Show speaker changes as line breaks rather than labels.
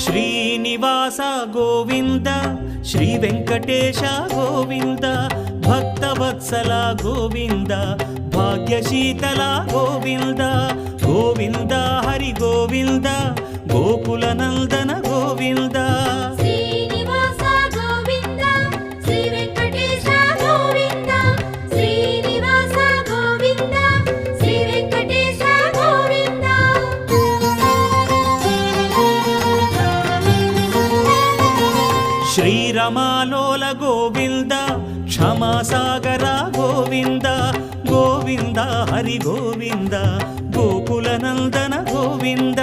Srinivasa Govinda Shri Venkatesha Govinda Bhaktavatsala Govinda భాగ్యశీతల Govinda Govinda Hari Govinda Gokula Nandana Govinda శ్రీరమాలోల Govinda క్షమాసాగర Govinda Govinda Hari Govinda Gokula Nandana Govinda